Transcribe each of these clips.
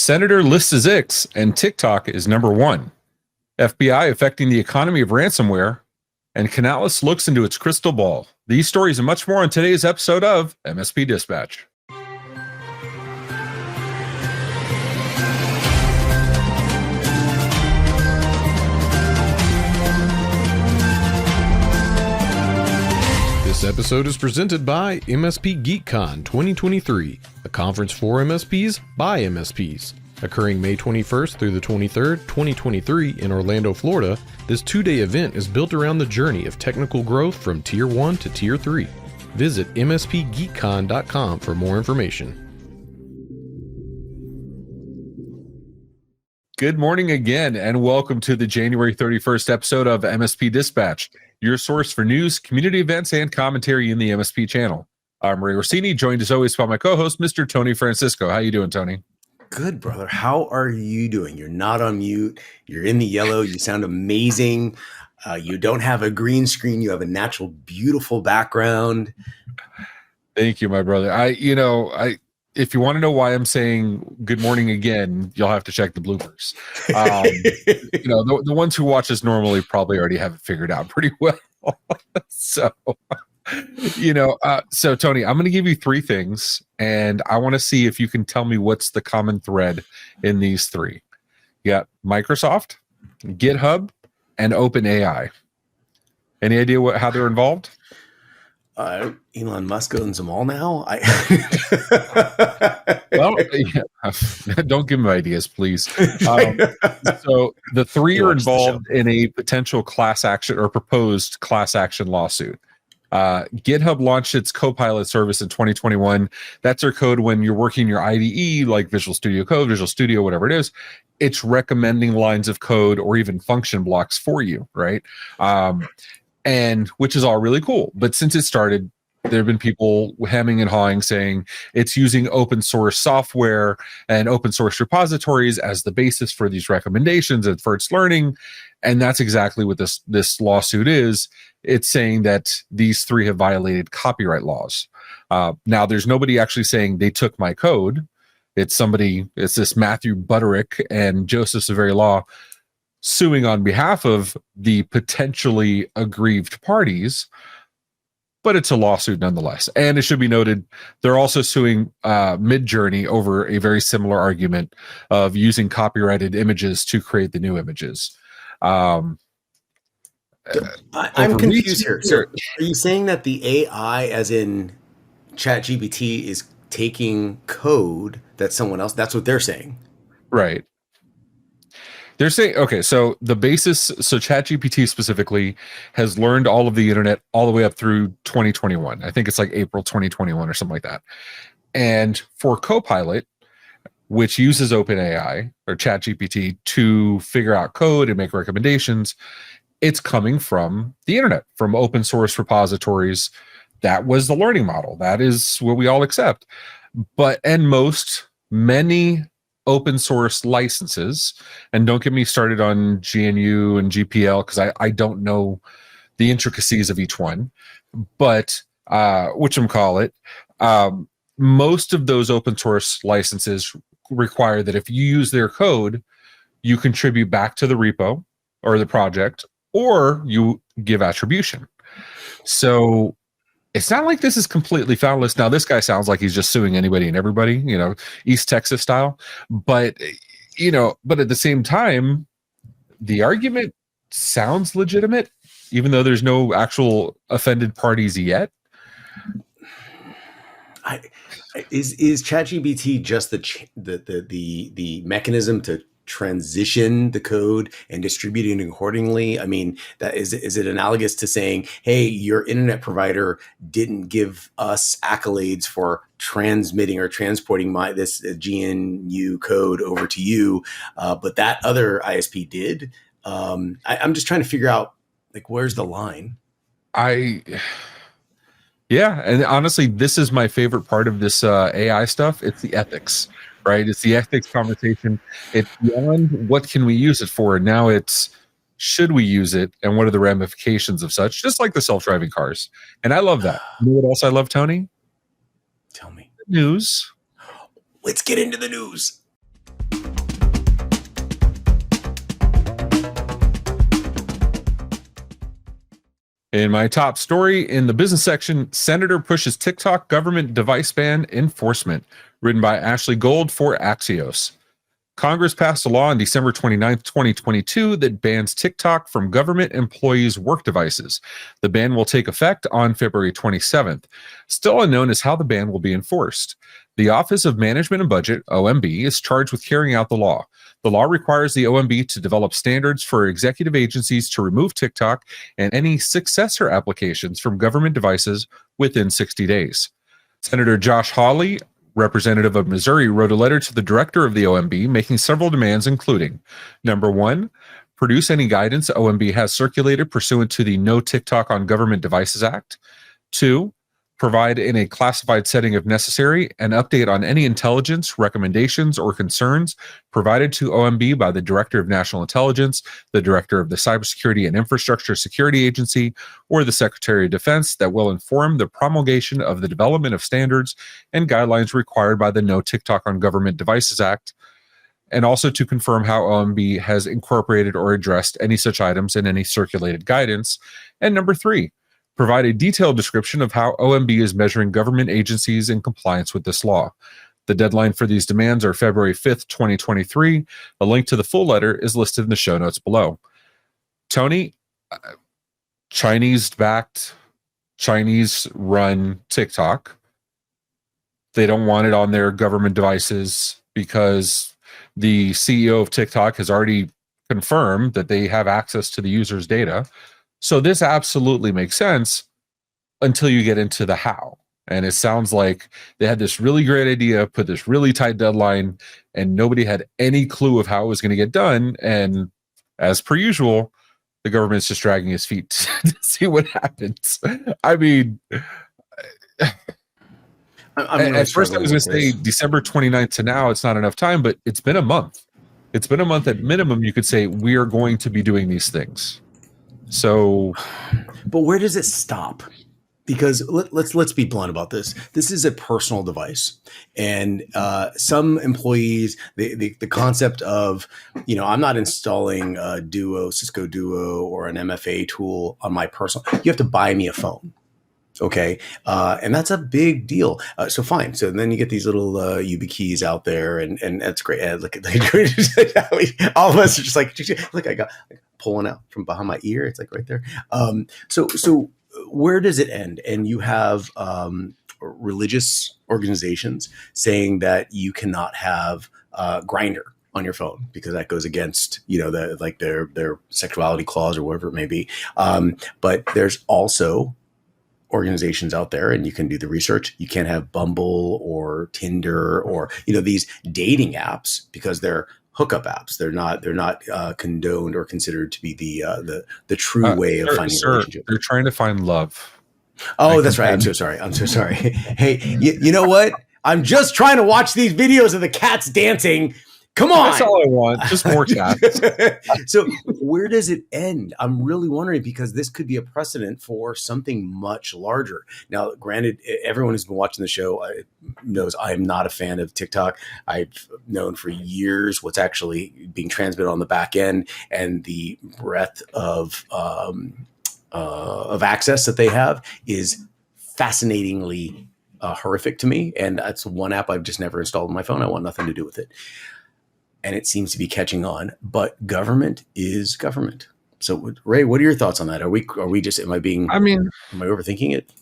Senator lists his X, and TikTok is number one. FBI affecting the economy of ransomware, and Canalys looks into its crystal ball. These stories and much more on today's episode of MSP Dispatch. This episode is presented by MSP GeekCon 2023, a conference for MSPs by MSPs. Occurring May 21st through the 23rd, 2023 in Orlando, Florida, this two-day event is built around the journey of technical growth from Tier 1 to Tier 3. Visit mspgeekcon.com for more information. Good morning again, and welcome to the January 31st episode of MSP Dispatch, your source for news, community events, and commentary in the MSP channel. I'm Ray Orsini, joined as always by my co-host, Mr. Tony Francisco. How you doing, Tony? Good, brother. How are you doing? You're not on mute. You're in the yellow. You sound amazing. You don't have a green screen. You have a natural, beautiful background. Thank you, my brother. If you want to know why I'm saying good morning again, you'll have to check the bloopers. The ones who watch us normally probably already have it figured out pretty well. So Tony, I'm going to give you three things, and I want to see if you can tell me what's the common thread in these three. You got Microsoft, GitHub, and OpenAI. Any idea how they're involved? Elon Musk owns them all now. Don't give him ideas, please. So the three are involved in a potential class action or proposed class action lawsuit. GitHub launched its Copilot service in 2021. That's their code when you're working your IDE, like Visual Studio Code, Visual Studio, whatever it is. It's recommending lines of code or even function blocks for you, right? And which is all really cool. But since it started, there have been people hemming and hawing saying it's using open source software and open source repositories as the basis for these recommendations and for its learning. And that's exactly what this lawsuit is. It's saying that these three have violated copyright laws. Now, there's nobody actually saying they took my code. It's this Matthew Butterick and Joseph Severi Law suing on behalf of the potentially aggrieved parties, but it's a lawsuit nonetheless. And it should be noted, they're also suing Midjourney over a very similar argument of using copyrighted images to create the new images. I'm confused here. So are you saying that the AI, as in ChatGPT, is taking code that someone else, that's what they're saying? Right. They're saying, okay, so the basis, so ChatGPT specifically has learned all of the internet all the way up through 2021. I think it's like April 2021 or something like that. And for Copilot, which uses OpenAI or ChatGPT to figure out code and make recommendations, it's coming from the internet, from open source repositories. That was the learning model. That is what we all accept. Many open source licenses, and don't get me started on GNU and GPL because I don't know the intricacies of each one, but whatchamacallit, most of those open source licenses require that if you use their code, you contribute back to the repo or the project, or you give attribution. So it's not like this is completely foundless. Now, this guy sounds like he's just suing anybody and everybody, East Texas style. But at the same time, the argument sounds legitimate, even though there's no actual offended parties yet. Is ChatGPT just the mechanism to transition the code and distribute it accordingly? I mean, is it analogous to saying, hey, your internet provider didn't give us accolades for transmitting or transporting this GNU code over to you, but that other ISP did? I'm just trying to figure out, where's the line? Yeah, and honestly, this is my favorite part of this AI stuff. It's the ethics, right? It's the ethics conversation. It's beyond what can we use it for. Now it's should we use it, and what are the ramifications of such? Just like the self-driving cars. And I love that. You know what else I love, Tony? Tell me. News. Let's get into the news. In my top story in the business section, Senator pushes TikTok government device ban enforcement, written by Ashley Gold for Axios. Congress passed a law on December 29th, 2022 that bans TikTok from government employees' work devices. The ban will take effect on February 27th. Still unknown is how the ban will be enforced. The Office of Management and Budget, OMB, is charged with carrying out the law. The law requires the OMB to develop standards for executive agencies to remove TikTok and any successor applications from government devices within 60 days. Senator Josh Hawley, representative of Missouri, wrote a letter to the director of the OMB making several demands, including, number one, produce any guidance OMB has circulated pursuant to the No TikTok on Government Devices Act. Two, provide in a classified setting if necessary an update on any intelligence, recommendations, or concerns provided to OMB by the Director of National Intelligence, the Director of the Cybersecurity and Infrastructure Security Agency, or the Secretary of Defense that will inform the promulgation of the development of standards and guidelines required by the No TikTok on Government Devices Act, and also to confirm how OMB has incorporated or addressed any such items in any circulated guidance. And number three, provide a detailed description of how OMB is measuring government agencies in compliance with this law. The deadline for these demands are February 5th, 2023. A link to the full letter is listed in the show notes below. Tony, Chinese-backed, Chinese-run TikTok. They don't want it on their government devices because the CEO of TikTok has already confirmed that they have access to the user's data. So this absolutely makes sense until you get into the how. And it sounds like they had this really great idea, put this really tight deadline, and nobody had any clue of how it was going to get done. And as per usual, the government's just dragging his feet to see what happens. I mean, at first I was going to say December 29th to now, it's not enough time, but it's been a month. It's been a month at minimum. You could say we are going to be doing these things. So, but where does it stop? Because let's be blunt about this. This is a personal device, and some employees, the concept of, I'm not installing a Duo, Cisco Duo, or an MFA tool on my personal. You have to buy me a phone. Okay. And that's a big deal. So fine. So then you get these little YubiKeys out there, and that's great. Look at all of us are just like, look, I got pulling out from behind my ear. It's like right there. So where does it end? And you have religious organizations saying that you cannot have Grindr on your phone because that goes against, their sexuality clause or whatever it may be. But there's also organizations out there, and you can do the research. You can't have Bumble or Tinder or these dating apps because they're hookup apps. They're not condoned or considered to be the true way of finding a relationship. They're trying to find love. Oh, that's right. I'm so sorry. Hey, you know what? I'm just trying to watch these videos of the cats dancing. Come on. That's all I want. Just more cats. So where does it end? I'm really wondering, because this could be a precedent for something much larger. Now, granted, everyone who's been watching the show knows I am not a fan of TikTok. I've known for years what's actually being transmitted on the back end and the breadth of access that they have is fascinatingly horrific to me. And that's one app I've just never installed on my phone. I want nothing to do with it. And it seems to be catching on, but government is government. So Ray, what are your thoughts on that? Am I overthinking it?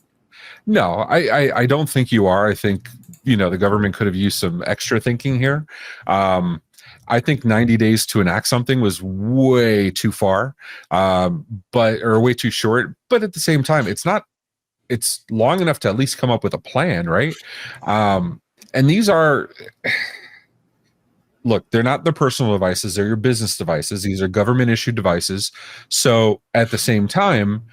No, I don't think you are. I think, the government could have used some extra thinking here. I think 90 days to enact something was way too far, or way too short. But at the same time, it's long enough to at least come up with a plan, right? And these are... Look, they're not the personal devices. They're your business devices. These are government issued devices. So at the same time,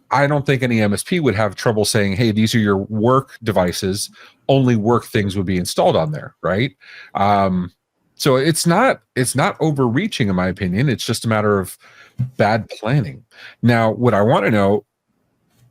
I don't think any MSP would have trouble saying, hey, these are your work devices. Only work things would be installed on there, right? So it's not overreaching, in my opinion. It's just a matter of bad planning. Now, what I want to know,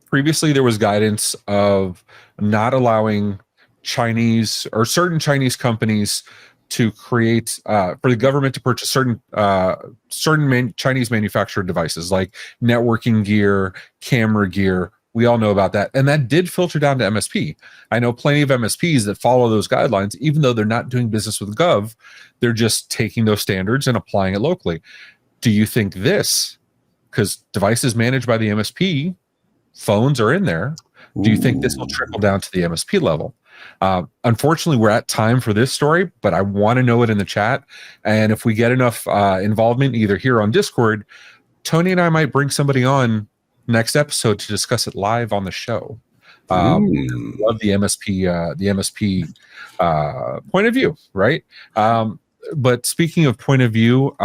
previously there was guidance of not allowing Chinese or certain Chinese companies to create for the government to purchase certain Chinese manufactured devices like networking gear, camera gear. We all know about that. And that did filter down to MSP. I know plenty of MSPs that follow those guidelines, even though they're not doing business with Gov, they're just taking those standards and applying it locally. Do you think this, because devices managed by the MSP, phones are in there, do you think this will trickle down to the MSP level? Unfortunately, we're at time for this story, but I want to know it in the chat. And if we get enough involvement, either here on Discord, Tony and I might bring somebody on next episode to discuss it live on the show. Love the MSP point of view, right? But speaking of point of view,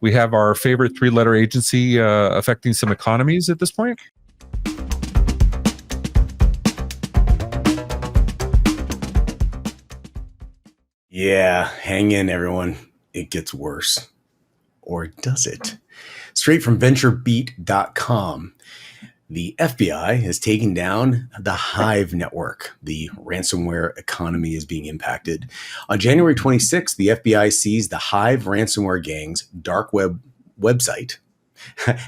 we have our favorite 3-letter agency affecting some economies at this point. Yeah, hang in, everyone. It gets worse. Or does it? Straight from venturebeat.com. The FBI has taken down the Hive network. The ransomware economy is being impacted. On January 26th, the FBI seized the Hive ransomware gang's dark web website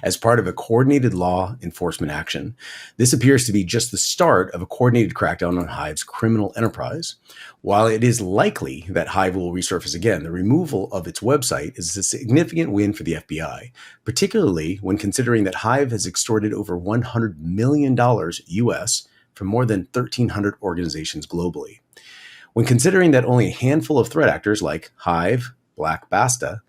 as part of a coordinated law enforcement action. This appears to be just the start of a coordinated crackdown on Hive's criminal enterprise. While it is likely that Hive will resurface again, the removal of its website is a significant win for the FBI, particularly when considering that Hive has extorted over $100 million US from more than 1,300 organizations globally. When considering that only a handful of threat actors like Hive, Black Basta,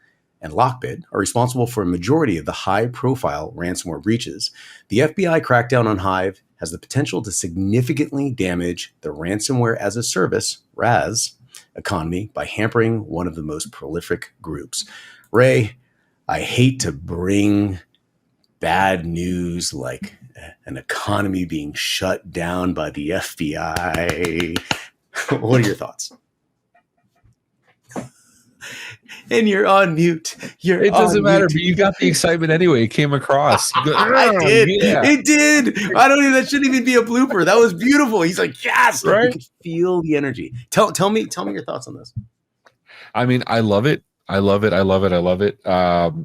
and Lockbit are responsible for a majority of the high-profile ransomware breaches, the FBI crackdown on Hive has the potential to significantly damage the ransomware as a service, RAS, economy by hampering one of the most prolific groups. Ray, I hate to bring bad news like an economy being shut down by the FBI. What are your thoughts? And you're on mute. It doesn't matter, but you got the excitement anyway. It came across. I did. Yeah. It did. That shouldn't even be a blooper. That was beautiful. He's like, yes, right. You could feel the energy. Tell me your thoughts on this. I mean, I love it. I love it.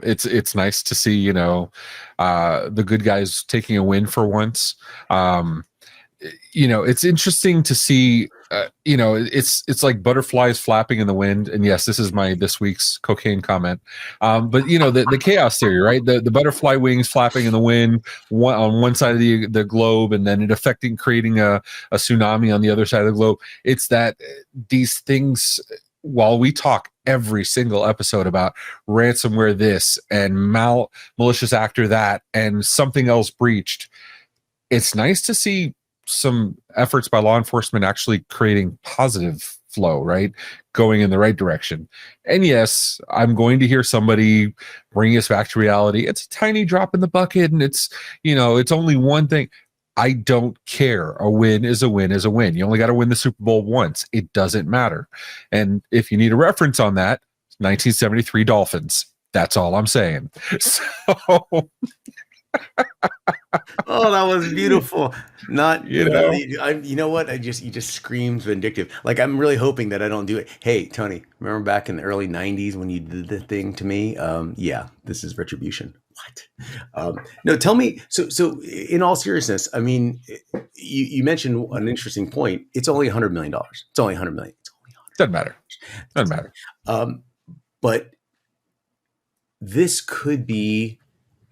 It's nice to see, the good guys taking a win for once. It's interesting to see, it's like butterflies flapping in the wind. And yes, this is this week's cocaine comment. But the chaos theory, right? The butterfly wings flapping in the wind on one side of the globe, and then it creating a tsunami on the other side of the globe. It's that these things, while we talk every single episode about ransomware this and malicious actor that and something else breached, it's nice to see some efforts by law enforcement actually creating positive flow, right? Going in the right direction. And yes, I'm going to hear somebody bring us back to reality. It's a tiny drop in the bucket, and it's only one thing. I don't care. A win is a win is a win. You only got to win the Super Bowl once. It doesn't matter. And if you need a reference on that, 1973 Dolphins. That's all I'm saying. So oh, that was beautiful. Not you know what? You just screamed vindictive. Like, I'm really hoping that I don't do it. Hey, Tony, remember back in the early 90s when you did the thing to me? Yeah, this is retribution. What? No, tell me. So in all seriousness, I mean, you mentioned an interesting point. It's only $100 million. It's only $100 million. It's only $100 Doesn't matter. But this could be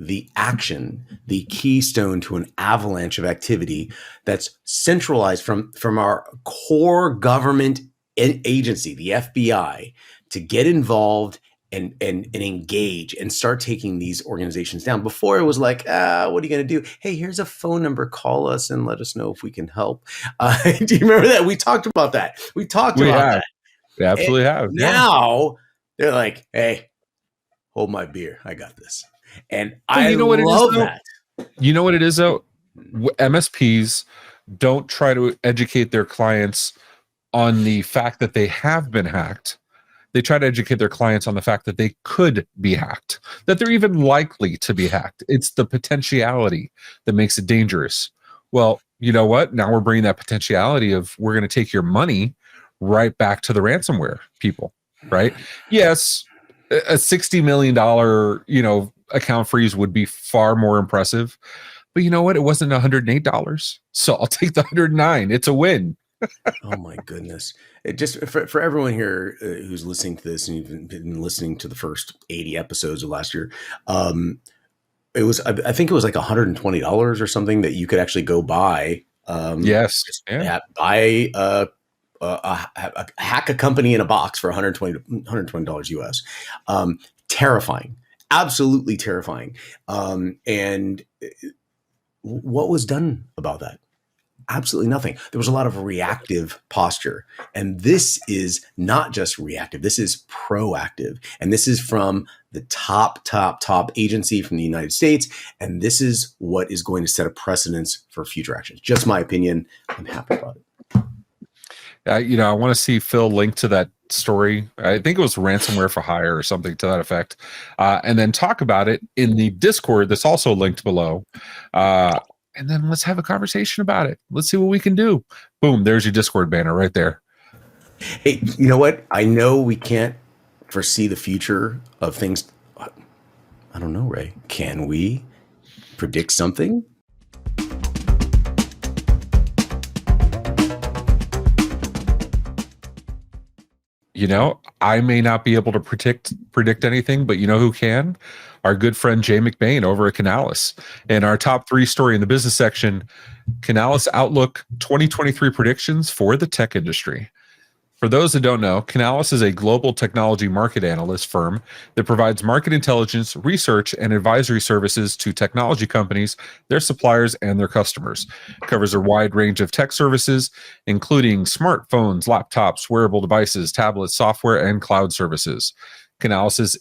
the action, the keystone to an avalanche of activity that's centralized from our core government agency, the FBI, to get involved and engage and start taking these organizations down. Before it was like, what are you going to do? Hey, here's a phone number. Call us and let us know if we can help. Do you remember that? We talked about that. We absolutely have. Now they're like, hey, hold my beer. I got this. And I love that. You know what it is, though? MSPs don't try to educate their clients on the fact that they have been hacked. They try to educate their clients on the fact that they could be hacked, that they're even likely to be hacked. It's the potentiality that makes it dangerous. Well, you know what? Now we're bringing that potentiality of we're going to take your money right back to the ransomware people. right? Yes, a $60 million, account freeze would be far more impressive. But you know what? It wasn't $108. So I'll take the 109. It's a win. Oh my goodness. It just for everyone here who's listening to this and you've been listening to the first 80 episodes of last year, it was, I think it was like $120 or something that you could actually go buy. Yes. Yeah. Buy hack a company in a box for $120 US. Terrifying, absolutely terrifying. And what was done about that? Absolutely nothing. There was a lot of reactive posture. And this is not just reactive. This is proactive. And this is from the top agency from the United States. And this is what is going to set a precedence for future actions. Just my opinion. I'm happy about it. I want to see Phil link to that story. I think it was ransomware for hire or something to that effect. And then talk about it in the Discord that's also linked below. And then let's have a conversation about it. Let's see what we can do. Boom, there's your Discord banner right there. Hey, you know what? I know we can't foresee the future of things. I don't know, Ray. Can we predict something? I may not be able to predict anything, but you know who can? Our good friend Jay McBain over at Canalys. In our top 3 story in the business section, Canalys Outlook 2023 predictions for the tech industry. For those that don't know, Canalys is a global technology market analyst firm that provides market intelligence, research, and advisory services to technology companies, their suppliers, and their customers. It covers a wide range of tech services, including smartphones, laptops, wearable devices, tablets, software, and cloud services. Canalys'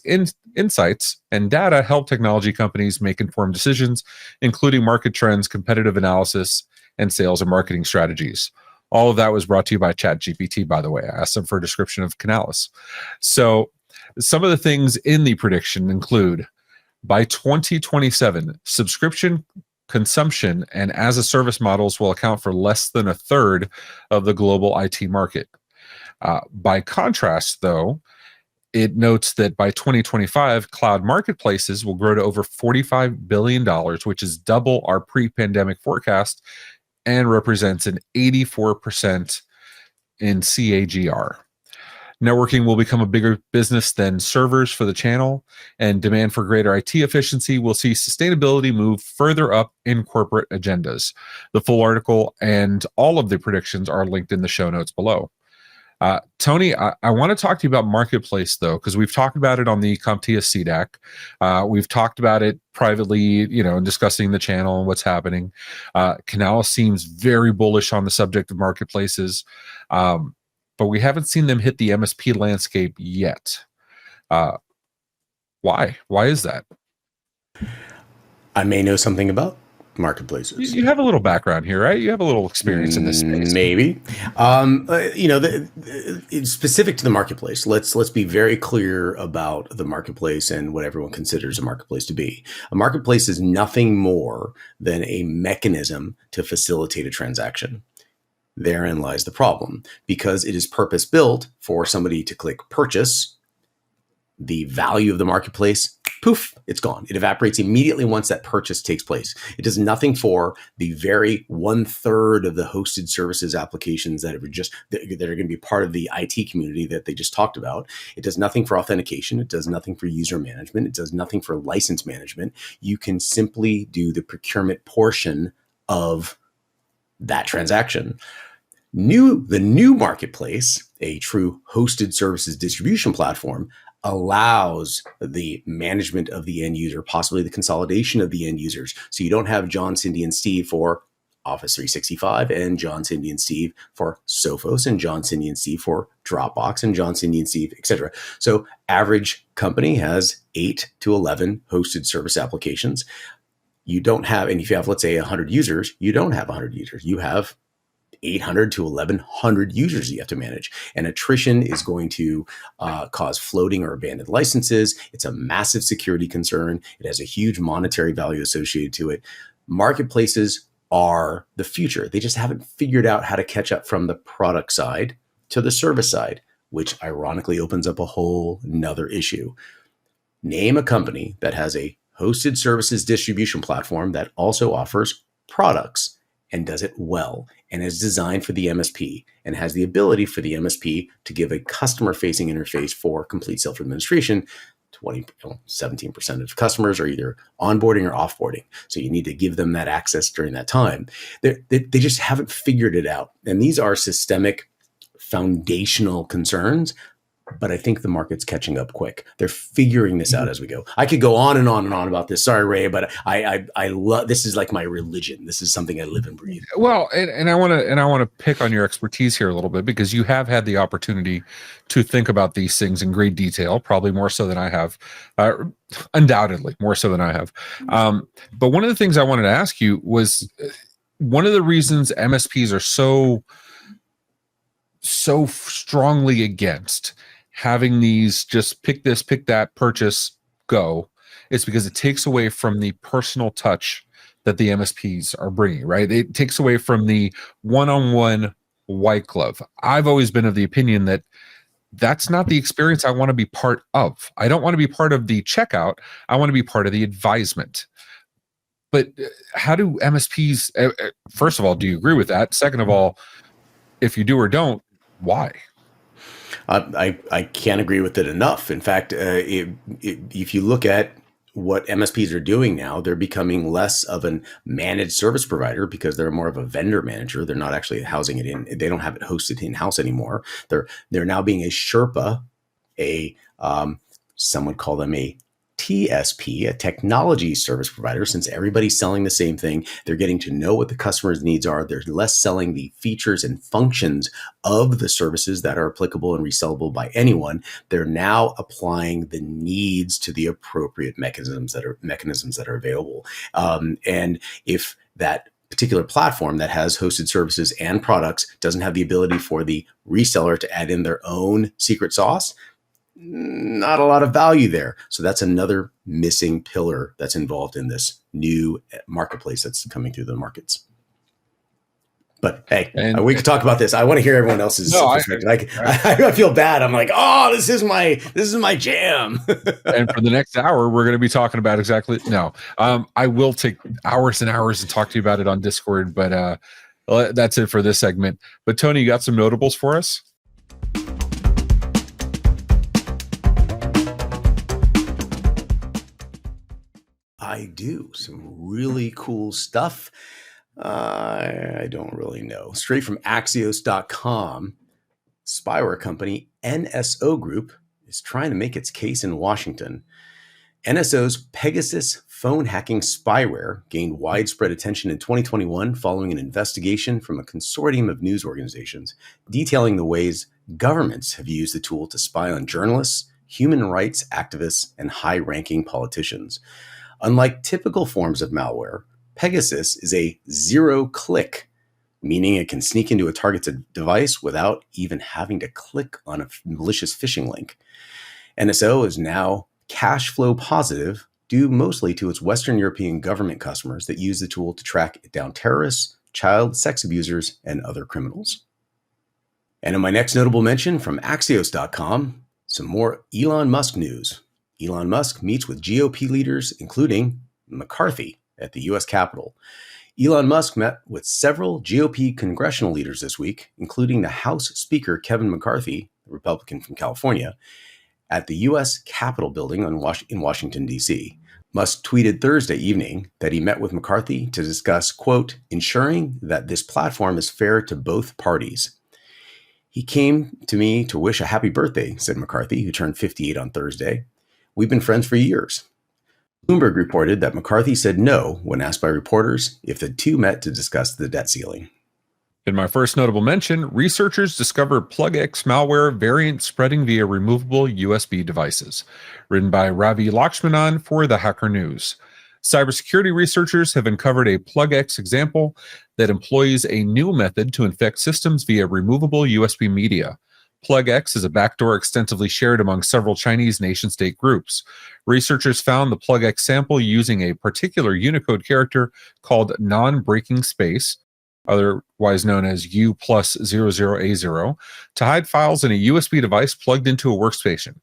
insights and data help technology companies make informed decisions, including market trends, competitive analysis, and sales and marketing strategies. All of that was brought to you by ChatGPT, by the way. I asked them for a description of Canalys. So some of the things in the prediction include, by 2027, subscription consumption and as-a-service models will account for less than a third of the global IT market. By contrast, though, it notes that by 2025, cloud marketplaces will grow to over $45 billion, which is double our pre-pandemic forecast, and represents an 84% in CAGR. Networking will become a bigger business than servers for the channel, and demand for greater IT efficiency will see sustainability move further up in corporate agendas. The full article and all of the predictions are linked in the show notes below. Tony, I want to talk to you about Marketplace, though, because we've talked about it on the CompTIA CDAC. We've talked about it privately, discussing the channel and what's happening. Canalys seems very bullish on the subject of marketplaces, but we haven't seen them hit the MSP landscape yet. Why? Why is that? I may know something about marketplaces. You have a little background here, right? You have a little experience in this space. Maybe. It's specific to the marketplace. Let's be very clear about the marketplace and what everyone considers a marketplace to be. A marketplace is nothing more than a mechanism to facilitate a transaction. Therein lies the problem. Because it is purpose-built for somebody to click purchase, the value of the marketplace, poof, it's gone. It evaporates immediately once that purchase takes place. It does nothing for the very 1/3 of the hosted services applications that are going to be part of the IT community that they just talked about. It does nothing for authentication. It does nothing for user management. It does nothing for license management. You can simply do the procurement portion of that transaction. The new marketplace, a true hosted services distribution platform, allows the management of the end user, possibly the consolidation of the end users. So you don't have John, Cindy, and Steve for Office 365 and John, Cindy, and Steve for Sophos and John, Cindy, and Steve for Dropbox and John, Cindy, and Steve, etc. So average company has 8 to 11 hosted service applications. You don't have, and if you have, let's say 100 users, you don't have 100 users. You have 800 to 1,100 users you have to manage. And attrition is going to cause floating or abandoned licenses. It's a massive security concern. It has a huge monetary value associated to it. Marketplaces are the future. They just haven't figured out how to catch up from the product side to the service side. which ironically opens up a whole nother issue. Name a company that has a hosted services distribution platform that also offers products and does it well and is designed for the MSP and has the ability for the MSP to give a customer-facing interface for complete self-administration. 17% of customers are either onboarding or offboarding. So you need to give them that access during that time. They just haven't figured it out. And these are systemic, foundational concerns. But I think the market's catching up quick. They're figuring this out as we go. I could go on and on and on about this. Sorry, Ray, but I love this. Is like my religion. This is something I live and breathe. Well, and I want to pick on your expertise here a little bit, because you have had the opportunity to think about these things in great detail, probably more so than I have, undoubtedly more so than I have. But one of the things I wanted to ask you was one of the reasons MSPs are so strongly against having these just pick this, pick that, purchase, go, is because it takes away from the personal touch that the MSPs are bringing, right? It takes away from the one-on-one white glove. I've always been of the opinion that that's not the experience I want to be part of. I don't want to be part of the checkout. I want to be part of the advisement. But how do MSPs, first of all, do you agree with that? Second of all, if you do or don't, why? I can't agree with it enough. In fact, if you look at what MSPs are doing now, they're becoming less of a managed service provider because they're more of a vendor manager. They're not actually housing it in. They don't have it hosted in-house anymore. They're now being a Sherpa, some would call them a TSP, a technology service provider. Since everybody's selling the same thing, they're getting to know what the customer's needs are. They're less selling the features and functions of the services that are applicable and resellable by anyone. They're now applying the needs to the appropriate mechanisms that are available. And if that particular platform that has hosted services and products doesn't have the ability for the reseller to add in their own secret sauce, not a lot of value there. So that's another missing pillar that's involved in this new marketplace that's coming through the markets. But hey, we could talk about this. I want to hear everyone else's perspective. I feel bad. I'm like, oh, this is my jam. And for the next hour, we're going to be talking about exactly. No, I will take hours and hours and talk to you about it on Discord. But that's it for this segment. But Tony, you got some notables for us? I do. Some really cool stuff. I don't really know. Straight from Axios.com, spyware company NSO Group is trying to make its case in Washington. NSO's Pegasus phone hacking spyware gained widespread attention in 2021 following an investigation from a consortium of news organizations detailing the ways governments have used the tool to spy on journalists, human rights activists, and high-ranking politicians. Unlike typical forms of malware, Pegasus is a zero-click, meaning it can sneak into a target's device without even having to click on a malicious phishing link. NSO is now cash flow positive due mostly to its Western European government customers that use the tool to track down terrorists, child sex abusers, and other criminals. And in my next notable mention from Axios.com, some more Elon Musk news. Elon Musk meets with GOP leaders, including McCarthy, at the U.S. Capitol. Elon Musk met with several GOP congressional leaders this week, including the House Speaker Kevin McCarthy, the Republican from California, at the U.S. Capitol building in Washington, D.C. Musk tweeted Thursday evening that he met with McCarthy to discuss, quote, ensuring that this platform is fair to both parties. He came to me to wish a happy birthday, said McCarthy, who turned 58 on Thursday. We've been friends for years. Bloomberg reported that McCarthy said no when asked by reporters if the two met to discuss the debt ceiling. In my first notable mention, researchers discovered PlugX malware variant spreading via removable USB devices. Written by Ravi Lakshmanan for the Hacker News. Cybersecurity researchers have uncovered a PlugX example that employs a new method to infect systems via removable USB media. PlugX is a backdoor extensively shared among several Chinese nation-state groups. Researchers found the PlugX sample using a particular Unicode character called non-breaking space, otherwise known as U+00A0, to hide files in a USB device plugged into a workstation.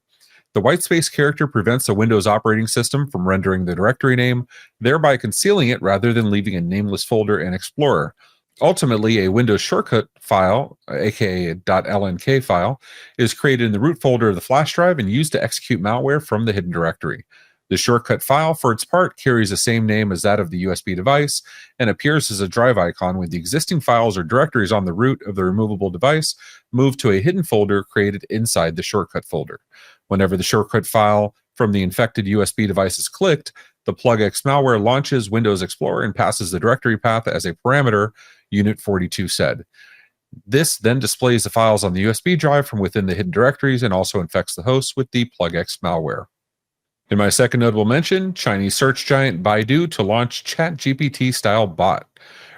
The whitespace character prevents a Windows operating system from rendering the directory name, thereby concealing it rather than leaving a nameless folder in Explorer. Ultimately, a Windows shortcut file, aka .lnk file, is created in the root folder of the flash drive and used to execute malware from the hidden directory. The shortcut file, for its part, carries the same name as that of the USB device and appears as a drive icon when the existing files or directories on the root of the removable device move to a hidden folder created inside the shortcut folder. Whenever the shortcut file from the infected USB device is clicked, the PlugX malware launches Windows Explorer and passes the directory path as a parameter, Unit 42 said. This then displays the files on the USB drive from within the hidden directories and also infects the host with the PlugX malware. In my second notable mention, Chinese search giant Baidu to launch ChatGPT-Style bot,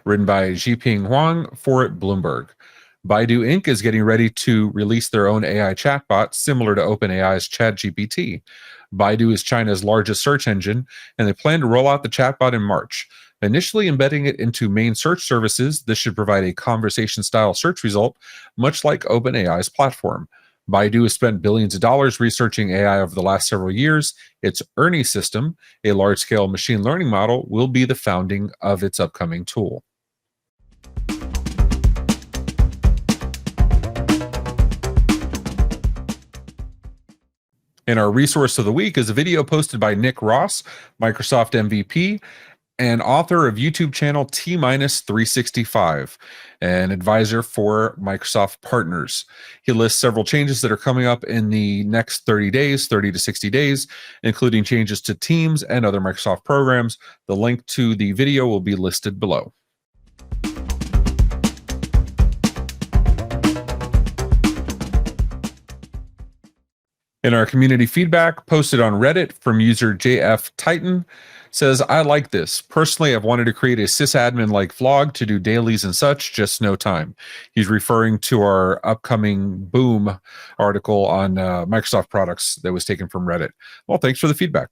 written by Zhiping Huang for Bloomberg. Baidu Inc. is getting ready to release their own AI chatbot similar to OpenAI's ChatGPT. Baidu is China's largest search engine, and they plan to roll out the chatbot in March. Initially embedding it into main search services, this should provide a conversation-style search result, much like OpenAI's platform. Baidu has spent billions of dollars researching AI over the last several years. Its Ernie system, a large-scale machine learning model, will be the founding of its upcoming tool. And our resource of the week is a video posted by Nick Ross, Microsoft MVP, and author of YouTube channel T-365, an advisor for Microsoft partners. He lists several changes that are coming up in the next 30 to 60 days, including changes to Teams and other Microsoft programs. The link to the video will be listed below. In our community feedback posted on Reddit from user JF Titan, says, I like this. Personally, I've wanted to create a sysadmin-like vlog to do dailies and such, just no time. He's referring to our upcoming Boom article on Microsoft products that was taken from Reddit. Well, thanks for the feedback.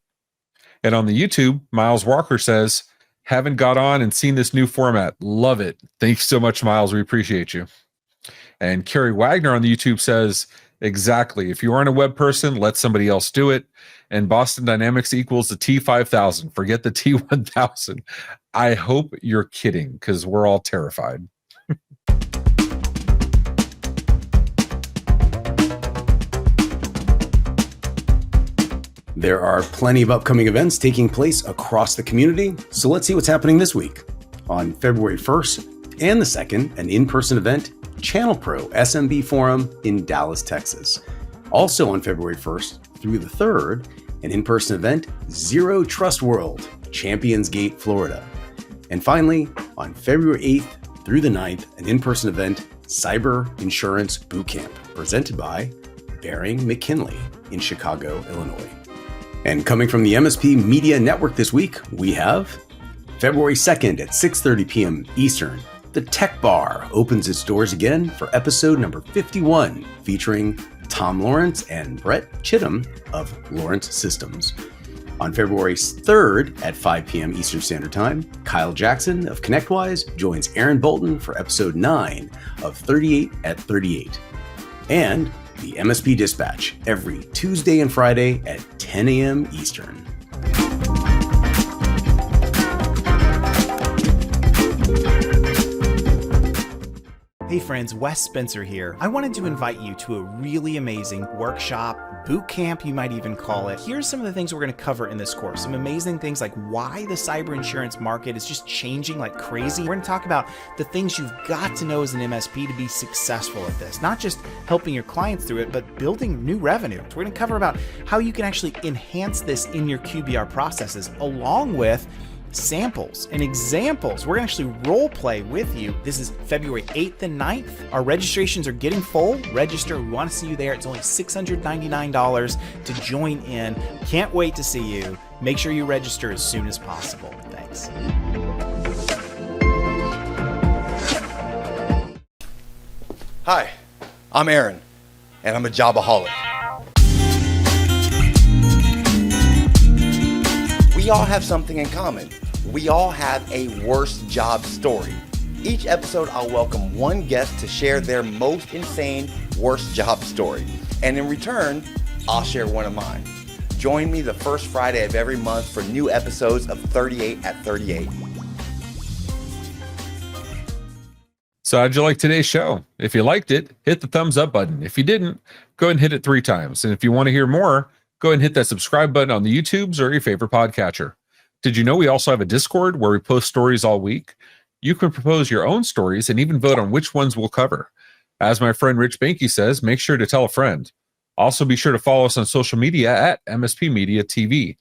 And on the YouTube, Miles Walker says, haven't got on and seen this new format. Love it. Thanks so much, Miles. We appreciate you. And Carrie Wagner on the YouTube says, exactly. If you aren't a web person, let somebody else do it. And Boston Dynamics equals the T5000. Forget the T1000. I hope you're kidding, because we're all terrified. There are plenty of upcoming events taking place across the community, so let's see what's happening this week. On February 1st and the 2nd, an in-person event, ChannelPro SMB Forum in Dallas, Texas. Also on February 1st through the 3rd, an in-person event, ZeroTrust World, Champions Gate, Florida. And finally, on February 8th through the 9th, an in-person event, Cyber Insurance Bootcamp, presented by Bering, McKinley in Chicago, Illinois. And coming from the MSP Media Network this week, we have February 2nd at 6:30 p.m. Eastern, the Tech Bar opens its doors again for episode number 51, featuring Tom Lawrence and Brett Chittum of Lawrence Systems. On February 3rd at 5 p.m. Eastern Standard Time, Kyle Jackson of ConnectWise joins Aaron Bolton for episode 9 of 38 at 38. And the MSP Dispatch every Tuesday and Friday at 10 a.m. Eastern. Hey friends, Wes Spencer here. I wanted to invite you to a really amazing workshop, boot camp you might even call it. Here's some of the things we're going to cover in this course. Some amazing things like why the cyber insurance market is just changing like crazy. We're going to talk about the things you've got to know as an MSP to be successful at this. Not just helping your clients through it, but building new revenue. We're going to cover about how you can actually enhance this in your QBR processes, along with samples and examples. We're going to actually role play with you. This is February 8th and 9th. Our registrations are getting full. Register. We want to see you there. It's only $699 to join in. Can't wait to see you. Make sure you register as soon as possible. Thanks. Hi, I'm Aaron, and I'm a jobaholic. We all have something in common. We all have a worst job story. Each episode, I'll welcome one guest to share their most insane, worst job story. And in return, I'll share one of mine. Join me the first Friday of every month for new episodes of 38 at 38. So how'd you like today's show? If you liked it, hit the thumbs up button. If you didn't, go ahead and hit it 3 times. And if you want to hear more, go ahead and hit that subscribe button on the YouTubes or your favorite podcatcher. Did you know we also have a Discord where we post stories all week? You can propose your own stories and even vote on which ones we'll cover. As my friend Rich Banky says, make sure to tell a friend. Also, be sure to follow us on social media at MSP Media TV.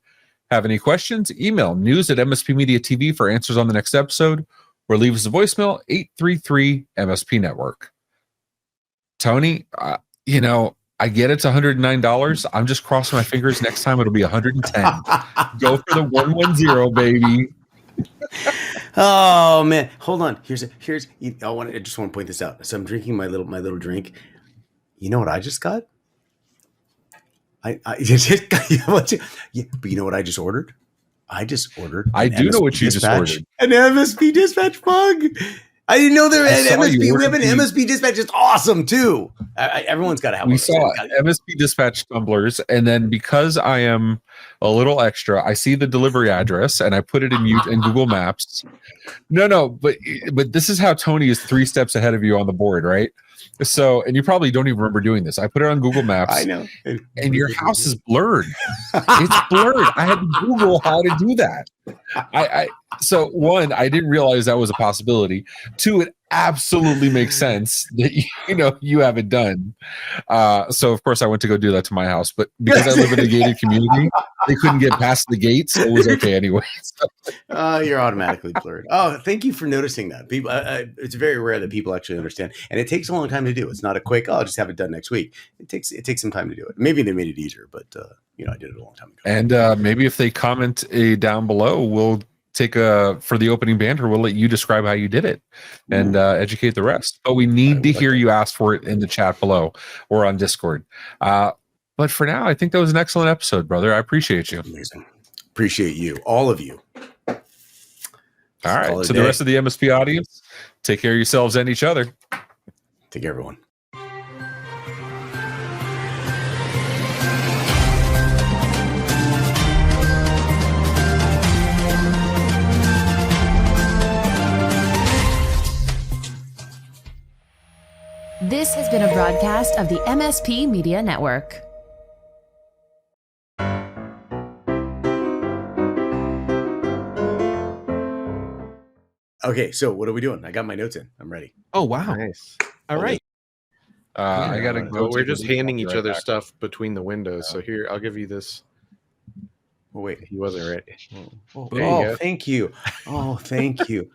Have any questions? Email news@MSP Media TV for answers on the next episode, or leave us a voicemail, 833 MSP Network. Tony, I get it's $109. I'm just crossing my fingers. Next time it'll be 110. Go for the 110, baby. Oh man, hold on. I just want to point this out. So I'm drinking my little drink. You know what I just got? I just got, but you know what I just ordered? I just ordered. I do know what you just ordered. An MSP Dispatch mug. I didn't know there was an MSP. We have an MSP Dispatch. It's awesome too. Everyone's got to have one. We saw MSP Dispatch tumblers, and then because I am a little extra, I see the delivery address and I put it in mute in Google Maps. No, but this is how Tony is 3 steps ahead of you on the board, right? So, and you probably don't even remember doing this. I put it on Google Maps. I know. And your house is blurred. It's blurred. I had to Google how to do that. So 1, I didn't realize that was a possibility. 2, it absolutely makes sense that you have it done. So of course I went to go do that to my house, but because I live in a gated community, they couldn't get past the gates. So it was okay anyway. You're automatically blurred. Oh, thank you for noticing that. People, it's very rare that people actually understand, and it takes a long time to do. It's not a quick, I'll just have it done next week. It takes some time to do it. Maybe they made it easier, but I did it a long time ago. And maybe if they comment down below, we'll take for the opening banter, we'll let you describe how you did it and educate the rest. But we need to hear you ask for it in the chat below or on Discord. But for now, I think that was an excellent episode, brother. I appreciate you. Amazing. Appreciate you. All of you. All right. So the rest of the MSP audience, take care of yourselves and each other. Take care, everyone. This has been a broadcast of the MSP Media Network. Okay, so what are we doing? I got my notes in. I'm ready. Oh, wow. Nice. All right. I got to go. We're just handing each other stuff between the windows. So here, I'll give you this. Oh, wait. He wasn't ready. Thank you. Oh, thank you.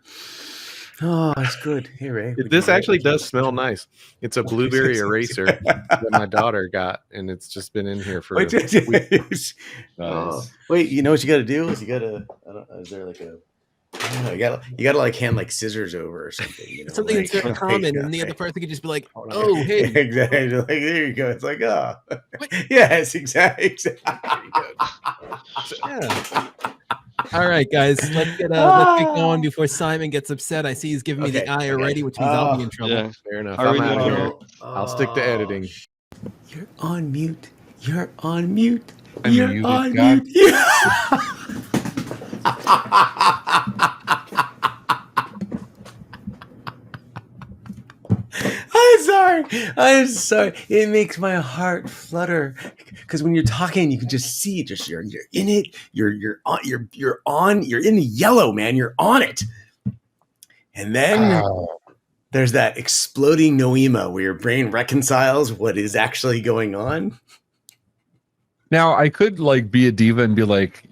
Oh, that's good. Hey, Ray. This actually does smell nice. It's a blueberry eraser that my daughter got, and it's just been in here for a week. Wait, you know what you got to do? Is you got to, is there like a, you gotta like hand like scissors over or something. Something that's very common, and the other person could just be like, "Oh, hey." Exactly. Like, there you go. It's like, oh, yes, exactly. Yeah. All right, guys, let's get going before Simon gets upset. I see he's giving me the eye already, which means I'll be in trouble. Yeah, fair enough. I'm out of here. I'll stick to editing. You're on mute. You're on mute. You're on mute. I'm sorry. It makes my heart flutter because when you're talking, you can just see it. You're in it. You're in the yellow, man. You're on it. And then there's that exploding noema where your brain reconciles what is actually going on. Now I could like be a diva and be like,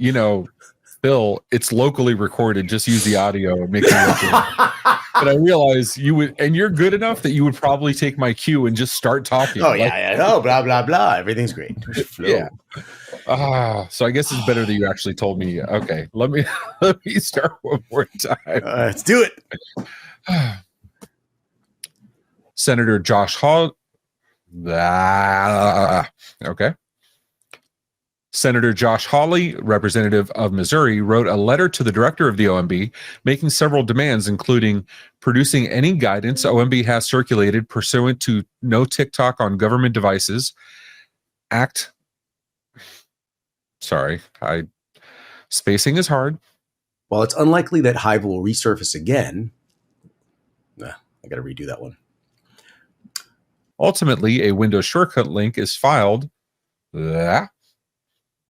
Bill, it's locally recorded. Just use the audio and make it look good. But I realize you would, and you're good enough that you would probably take my cue and just start talking. Oh, yeah. Oh, blah, blah, blah. Everything's great. Yeah. So I guess it's better that you actually told me. Okay, let me start one more time. Let's do it. Senator Josh Hall. Okay. Senator Josh Hawley, representative of Missouri, wrote a letter to the director of the OMB making several demands, including producing any guidance OMB has circulated pursuant to no TikTok on government devices, spacing is hard. While it's unlikely that Hive will resurface again, I got to redo that one. Ultimately, a Windows shortcut link is filed.